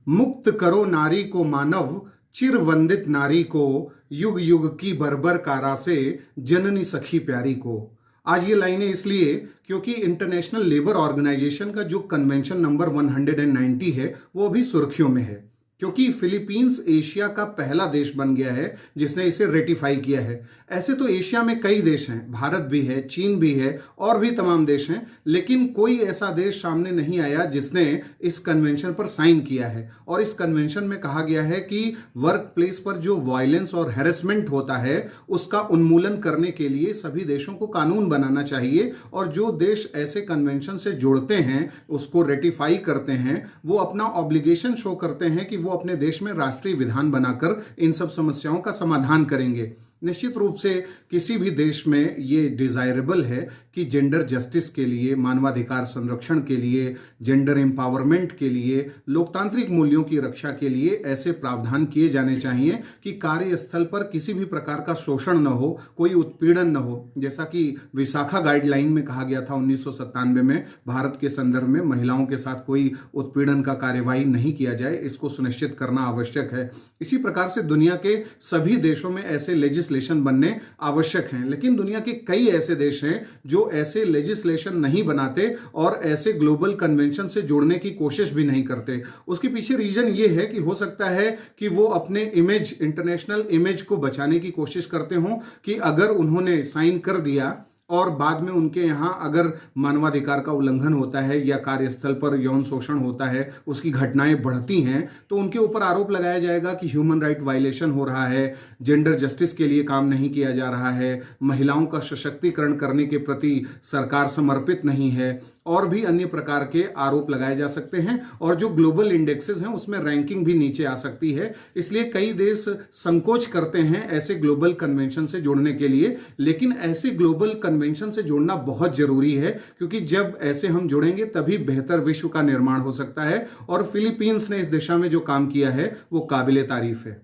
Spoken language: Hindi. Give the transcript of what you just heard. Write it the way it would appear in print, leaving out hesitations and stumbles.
मुक्त करो नारी को मानव, चिर वंदित नारी को, युग युग की बर्बर कारा से, जननी सखी प्यारी को। आज ये लाइनें इसलिए क्योंकि इंटरनेशनल लेबर ऑर्गेनाइजेशन का जो कन्वेंशन नंबर 190 है वो अभी सुर्खियों में है, क्योंकि फिलीपींस एशिया का पहला देश बन गया है जिसने इसे रेटिफाई किया है। ऐसे तो एशिया में कई देश हैं, भारत भी है, चीन भी है और भी तमाम देश हैं, लेकिन कोई ऐसा देश सामने नहीं आया जिसने इस कन्वेंशन पर साइन किया है। और इस कन्वेंशन में कहा गया है कि वर्क प्लेस पर जो वायलेंस और हैरेसमेंट होता है उसका उन्मूलन करने के लिए सभी देशों को कानून बनाना चाहिए, और जो देश ऐसे कन्वेंशन से जुड़ते हैं, उसको रेटिफाई करते हैं, वो अपना ऑब्लिगेशन शो करते हैं कि वो अपने देश में राष्ट्रीय विधान बनाकर इन सब समस्याओं का समाधान करेंगे। निश्चित रूप से किसी भी देश में ये डिजायरेबल है कि जेंडर जस्टिस के लिए, मानवाधिकार संरक्षण के लिए, जेंडर एम्पावरमेंट के लिए, लोकतांत्रिक मूल्यों की रक्षा के लिए ऐसे प्रावधान किए जाने चाहिए कि कार्यस्थल पर किसी भी प्रकार का शोषण न हो, कोई उत्पीड़न न हो। जैसा कि विशाखा गाइडलाइन में कहा गया था 1997 में, भारत के संदर्भ में महिलाओं के साथ कोई उत्पीड़न का कार्यवाही नहीं किया जाए, इसको सुनिश्चित करना आवश्यक है। इसी प्रकार से दुनिया के सभी देशों में ऐसे लेजिस्लेशन बनने आवश्यक हैं, लेकिन दुनिया के कई ऐसे देश हैं जो ऐसे लेजिस्लेशन नहीं बनाते और ऐसे ग्लोबल कन्वेंशन से जोड़ने की कोशिश भी नहीं करते। उसके पीछे रीजन ये है कि हो सकता है कि वो अपने इमेज, इंटरनेशनल इमेज को बचाने की कोशिश करते हों, कि अगर उन्होंने साइन कर दिया और बाद में उनके यहाँ अगर मानवाधिकार का उल्लंघन होता है या कार्यस्थल पर यौन शोषण होता है, उसकी घटनाएं बढ़ती हैं, तो उनके ऊपर आरोप लगाया जाएगा कि ह्यूमन राइट वायलेशन हो रहा है, जेंडर जस्टिस के लिए काम नहीं किया जा रहा है, महिलाओं का सशक्तिकरण करने के प्रति सरकार समर्पित नहीं है, और भी अन्य प्रकार के आरोप लगाए जा सकते हैं। और जो ग्लोबल इंडेक्सेस हैं उसमें रैंकिंग भी नीचे आ सकती है। इसलिए कई देश संकोच करते हैं ऐसे ग्लोबल कन्वेंशन से जुड़ने के लिए, लेकिन ऐसे ग्लोबल कन्वेंशन से जुड़ना बहुत जरूरी है, क्योंकि जब ऐसे हम जुड़ेंगे तभी बेहतर विश्व का निर्माण हो सकता है। और फिलीपींस ने इस दिशा में जो काम किया है वो काबिले तारीफ है।